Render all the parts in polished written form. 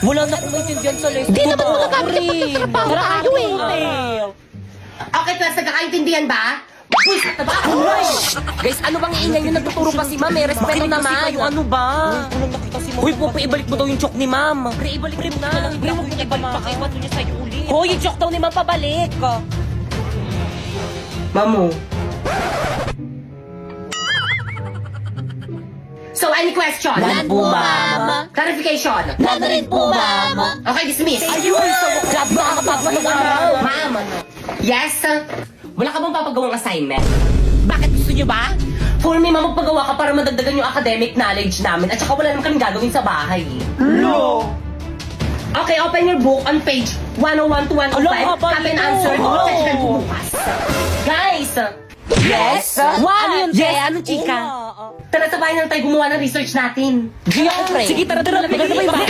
Wala na akong maintindihan sa lesson. Di naman mo nagamit yung pagtatrabaho tayo eh. Okay, class, nagkakaintindihan ba? Buisit na ba? Guys, ano bang iingay nyo? Nagtuturo pa si ma'am eh. Respeto naman. Yung ano ba? Uy, Popo, ibalik mo daw yung joke ni ma'am. Pre, ibalik mo na. Pre, huwag mo ibalik pa kayo. Ba't niya sa'yo ulit? Hoy, yung joke daw ni ma'am pabalik. Mamu. So, any question? Wala po, ma'am. Clarification? Wala rin po, ma'am. Okay, dismiss. Ayun, so job ba ang kapapalong araw? Ma'am, yes? Wala ka bang papagawang assignment? Bakit gusto nyo ba? For me, ma'am, magpagawa ka para madagdagan yung academic knowledge namin at saka wala naman kaming gagawin sa bahay. No! Okay, open your book on page 101 to 105. Alam, haba Copy and nito. answer. Oh. Check ko bukas. Guys! Yes? What? Ano yun, Yes. Te? Ano, chika? Tara, sabay na tayo gumawa ng research natin. Di ako, pre. Sige, tara. Maganda ba yung bahay?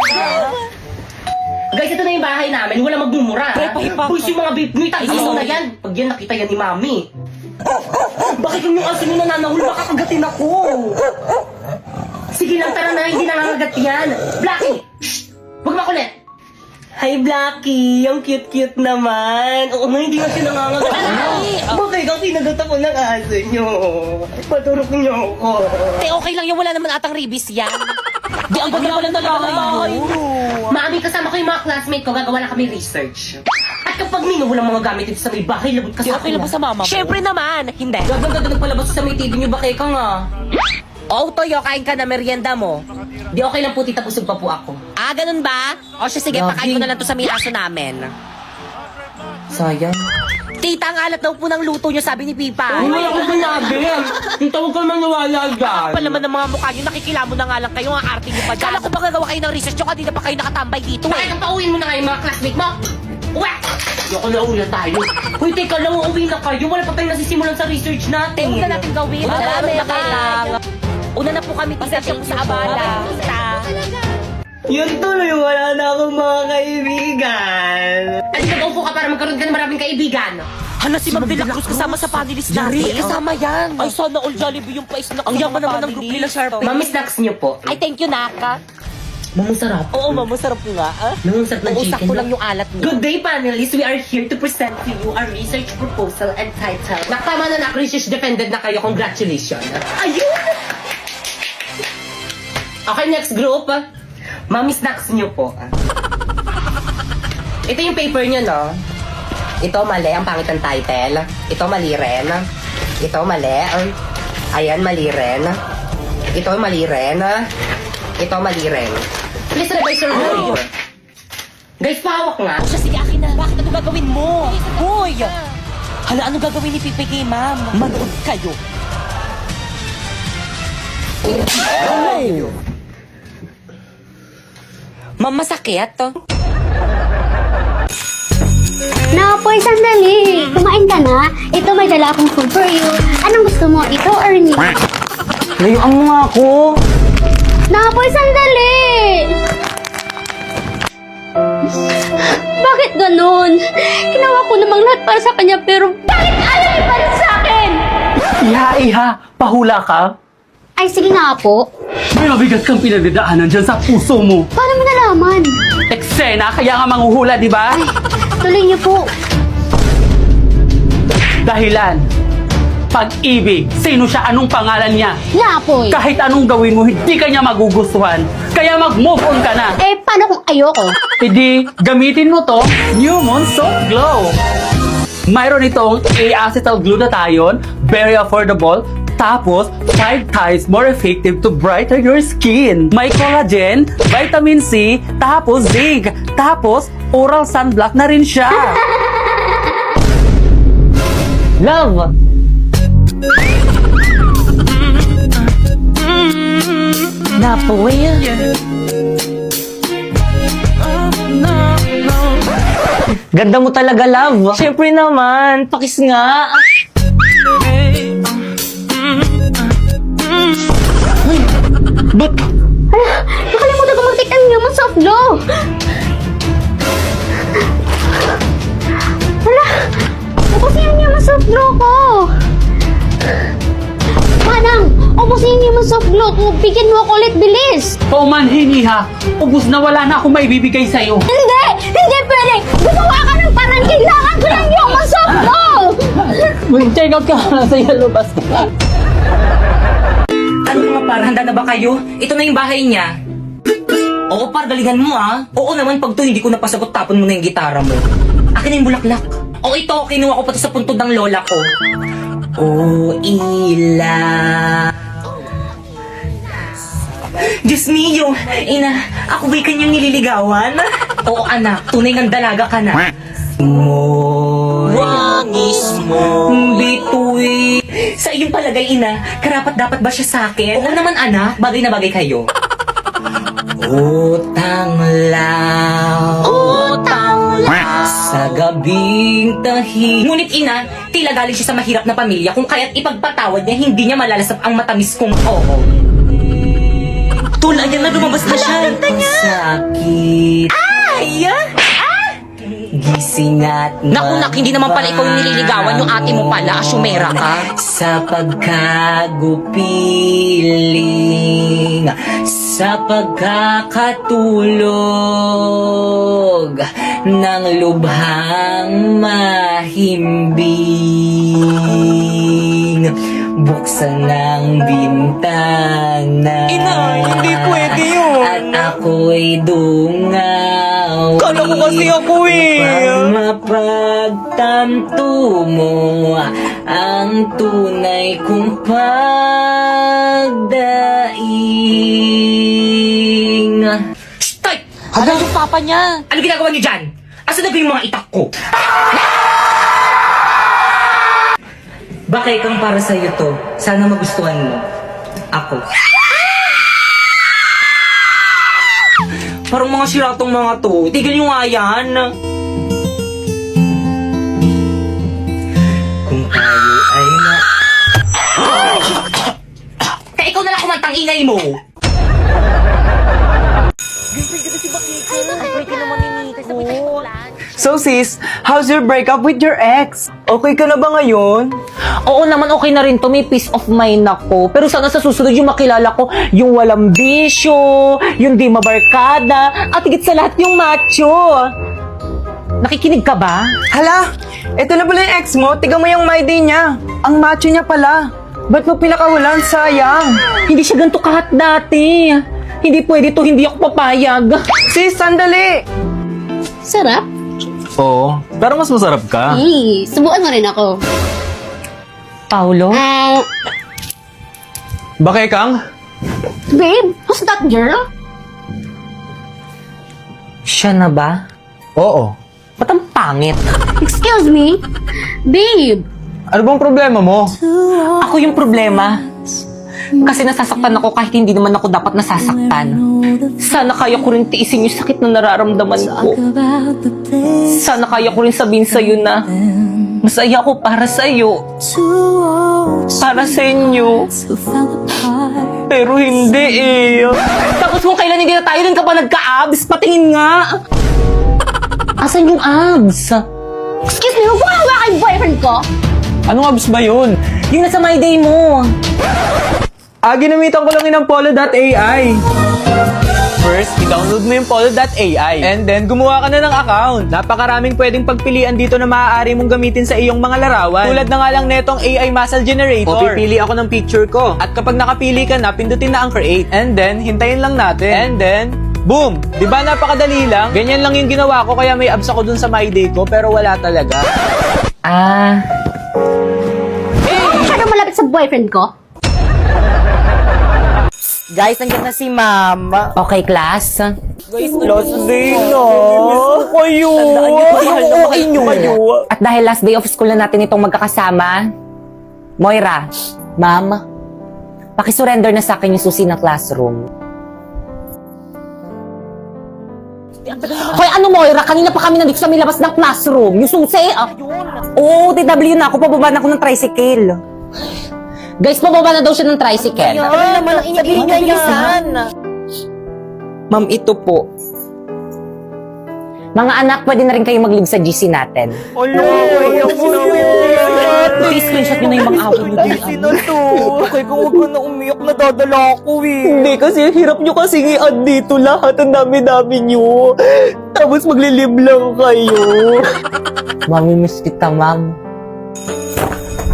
Guys, ito na yung bahay namin. Wala magmumura. Pre, pahipak. Boys, yung mga babe mo, itagiso na yan. Pag yan, nakita yan ni Mami. Bakit yung asin mo nananahul? Baka kagatin ako. Sige lang, tara na. Hindi nangangagat yan. Blackie! Shh! Huwag makulit. Hi, Blackie. Ang cute-cute naman. Oo nga, hindi nga siya nangangagat. Ay! Bakit ang kinagat ako ng aso nyo? Paturok niyo ako. Te, okay lang yung wala naman atang ribis yan. Di, ang ganda pala talaga ngayon. Mami, kasama ko yung mga classmate ko, gagawa na kami research. At kapag walang mga gamit dito sa may bahay, labot ka Di sa okay lang ba sa mama mo? Siyempre naman. Hindi. Gaganda nagpalabas sa may TV niyo, bakit ka nga? Oo, Toyo, kain ka na merienda mo. Di okay lang po, tita, busog pa po ako. Ah, ganun ba? O siya, sige, Grabe. pakain ko na lang to sa may aso namin. Sayang. Tita, ang alat daw po ng luto niyo, sabi ni Pipa. Ay, wala ko sinabi. Yung tawag ka maniwala dyan. Pa naman ng mga mukha niyo, nakikilamo na nga lang kayo, ang arte niyo pa dyan. Kala ko ba gagawa kayo ng research nyo, kanina pa kayo nakatambay dito Bakit eh. ang pauwiin mo na nga yung mga classmate mo? Uwe! Yoko na uwi na tayo. Hoy, teka lang, uuwi na kayo. Wala pa tayong nasisimulan sa research natin. Una natin gawin. Madami na kailangan. Una na po kami, tita, siya po sa abala. Tita. Yun tuloy, wala na akong mga kaibigan. Ay, nag-upo ka para magkaroon ka ng maraming kaibigan. Hala, si Ma'am De La Cruz kasama sa panelist natin. Kasama yan. Ay, sana all Jollibee yung pa-snack. Ang yaman naman ng group nila, Sharpie. Mami, snacks niyo po. Ay, thank you, Naka. Mamang sarap. Oo, ma'am, masarap nga. Ah? Mamang sarap ng Uusap chicken. ko lang yung alat niyo. Good day, panelists. We are here to present to you our research proposal and title. Nakatama na na, research defended na kayo. Congratulations. Ayun! Okay, next group. Mami, snacks niyo po. Ito yung paper niyo, no? Ito, mali. Ang pangit ng title. Ito, mali rin. Ito, mali. Ayan, mali rin. Ito, mali rin. Ito, mali rin. Please revise your work. Guys, pahawak nga. O siya, sige, akin na. Bakit ano gagawin mo? Hoy! Hala, ano gagawin ni Pipi kay ma'am? Manood kayo. Ma'am, masakit. Napoy, sandali. Kumain ka na. Ito, may dala akong food for you. Anong gusto mo? Ito or me? Layuan mo nga ako. Napoy, sandali. Bakit ganun? Ginawa ko namang lahat para sa kanya, pero bakit ayaw niya pa rin sa akin? Iha, pahula ka? Ay, sige nga po. May mabigat kang pinagdadaanan dyan sa puso mo. Paano mo nalaman? Eksena, kaya nga manghuhula, di ba? Tuloy niyo po. Dahilan. Pag-ibig. Sino siya? Anong pangalan niya? Napoy. Kahit anong gawin mo, hindi ka niya magugustuhan. Kaya mag-move on ka na. Eh, paano kung ayoko? Hindi, gamitin mo to, New Moon Soft Glow. Mayroon itong acetalglutathione, very affordable, tapos 5 times more effective to brighten your skin. May collagen, vitamin C, tapos zinc, tapos oral sunblock na rin siya. Love! Napoy. Ganda mo talaga, love. Siyempre naman, pakis nga. But, Nakalimutan ko mag-take ang Newman Soft Glow. Hala, tapos yung Newman Soft Glow ko. Manang, Naubos na yung Human Soft Glow ko. Bigyan mo ako ulit, bilis. Paumanhin, Iha. Ubus na, wala na akong maibibigay sa'yo. Hindi! Hindi pwede! Gumawa ka ng parang kailangan ko ng Human Soft Glow! Mag-check out ka na sa yellow basket. Ano mga par, handa na ba kayo? Ito na yung bahay niya. Oo par, galingan mo ah. Oo naman, pag to hindi ko napasagot, tapon mo na yung gitara mo. Akin na yung bulaklak. O ito, kinuha ko pa to sa puntod ng lola ko. Oh, Ila. Diyos mio, ina, ako ba'y kanyang nililigawan? Oo anak, tunay ng dalaga ka na. Wangis mo bituin. Sa iyong palagay, ina, karapat dapat ba siya sa akin? Oo naman anak, bagay na bagay kayo. Utang lang, sa gabing tahi. Ngunit ina, tila galing siya sa mahirap na pamilya kung kaya't ipagpatawad niya, hindi niya malalasap ang matamis kong oo. Tula, yan na lumabas na siya. Sakit. Ay! Gising at Naku, nak, hindi naman pala ikaw yung nililigawan, yung ate mo pala, asyumera ka. sa pagkagupiling, sa pagkakatulog ng lubhang mahimbing. Buksan ng bintana. Ina, hindi pwede yun. At ako'y dungaw. Kala ko kasi ako eh. Upang mapagtanto mo ang tunay kong pagdaing. Tay! Ano yung papa niya? Ano ginagawa niyo dyan? Asan na ba yung mga itak ko? Bakit kang para sa'yo to? Sana magustuhan mo. Ako. Parang mga siratong mga to. Tigil yung nga yan. Kung tayo ay na... Kaya ikaw na lang kumantang ingay mo. So sis, how's your breakup with your ex? Okay ka na ba ngayon? Oo naman, okay na rin to. May peace of mind ako. Pero sana sa susunod yung makilala ko, yung walang bisyo, yung di mabarkada, at higit sa lahat yung macho. Nakikinig ka ba? Hala, eto na pala yung ex mo. Tignan mo yung my day niya. Ang macho niya pala. Ba't mo pinakawalan? Sayang. Hindi siya ganito kahat dati. Hindi pwede to, hindi ako papayag. Sis, sandali. Sarap? Oo, pero mas masarap ka. Hey, subukan mo rin ako. Paulo? Bakit kang? Babe, who's that girl? Siya na ba? Oo. Ba't ang pangit? Excuse me? Babe, Ano bang problema mo? Ako yung problema. Kasi nasasaktan ako kahit hindi naman ako dapat nasasaktan. Sana kaya ko rin tiisin yung sakit na nararamdaman ko. Sana kaya ko rin sabihin sa'yo na masaya ako para sa'yo. Para sa inyo. Pero hindi eh. Tapos kung kailan hindi na tayo, rin ka pa nagka-abs? Patingin nga. Asan yung abs? excuse me, huwag mo hawakan yung boyfriend ko. Anong abs ba yun? Yung nasa my day mo. Ginamitan ko lang yun ng polo.ai. First, i-download mo yung polo.ai. And then, gumawa ka na ng account. Napakaraming pwedeng pagpilian dito na maaari mong gamitin sa iyong mga larawan. Tulad na nga lang netong AI Muscle Generator. O pipili ako ng picture ko. At kapag nakapili ka na, pindutin na ang create. And then, hintayin lang natin. And then, boom! Diba napakadali lang? Ganyan lang yung ginawa ko, kaya may abs ako dun sa my day ko, pero wala talaga. Masyadong malapit sa boyfriend ko. Guys, nandiyan na si ma'am. Okay, class? Last day na. Kayo. At dahil last day of school na natin itong magkakasama, Moira, ma'am, pakisurrender na sa akin yung susi ng classroom. Hoy, ano Moira? Kanina pa kami nandito sa may labas ng classroom. Yung susi? Oo, TW na ako. Pababa na ako ng tricycle. Guys, pababa na daw siya ng tricycle. Ano naman ang iniiling niya yan? Ma'am, ito po. Mga anak, pwede na rin kayo mag-leave sa GC natin. Hello. I-screenshot nyo na yung mga away nyo. Sino to? Okay, kung huwag ko na umiyak na dadala ako eh. Hindi kasi hirap nyo kasi i-add dito lahat. Ang dami-dami nyo. Tapos maglilib lang kayo. Mamimiss kita, ma'am.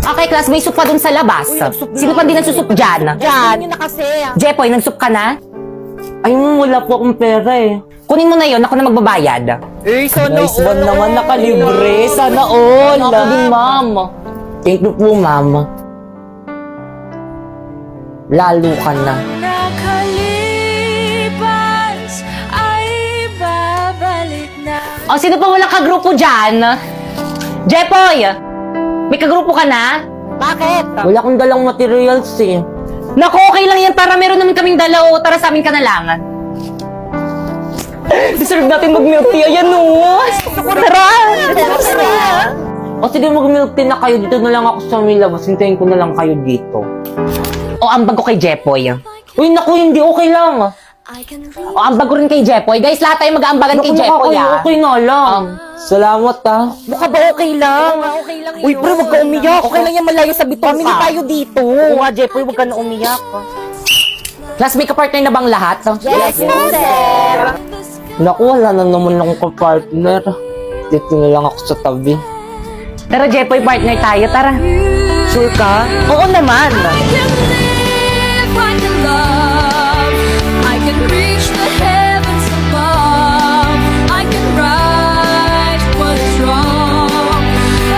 Okay, class, may soup pa dun sa labas. Sino pa din nagsusup dyan? Dyan. na kasi. Jepoy, nagsup ka na? Ay, wala po akong pera eh. Kunin mo na yon, ako na magbabayad. Nice one naman, nakalibre. Sana all. Ako din, ma'am. Thank you po, ma'am. Lalo ka na. Nakalipas ay babalik na. O, sino pa walang kagrupo dyan? Jepoy! May kagrupo ka na? Bakit? Wala akong dalang materials eh. Naku, okay lang yan. Para meron naman kaming dalaw. Tara sa amin ka na lang. Deserve natin mag-milk tea. Ayan o. Tara! O sige, mag-milk tea na kayo. Dito na lang ako sa may labas. Hintayin ko na lang kayo dito. O, ambag ko kay Jepoy. Uy, naku, hindi. Okay lang. O, ambag ko rin kay Jepoy. Guys, lahat tayo mag-aambagan kay Jepoy, ah. Okay na lang. Salamat, ah. Mukha ba okay lang? Uy, pre, wag ka umiyak. Okay lang yan, malayo sa bitong Family tayo dito. Oo nga, Jepoy, wag ka na umiyak. Class, may kapartner na bang lahat? Yes, sir. Naku, wala na naman akong kapartner. Dito na lang ako sa tabi. Tara, Jepoy, partner tayo. Tara. Sure ka? Oo naman. I can live, I can love, I can reach the heavens above, I can right what is wrong,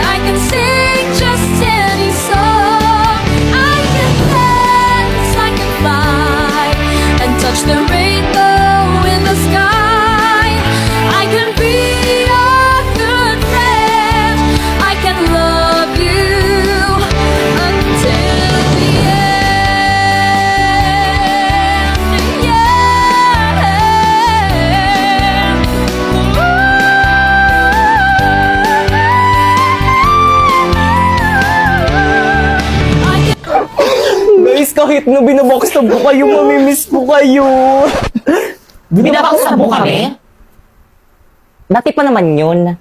I can sing just any song, I can dance, I can fly, and touch the rainbow in the sky, I can be a good friend, I can love you until the end. Guys, kahit na binaboxtab ko kayo, mamimiss ko kayo. Binabakasabo kami? Dati pa naman yun.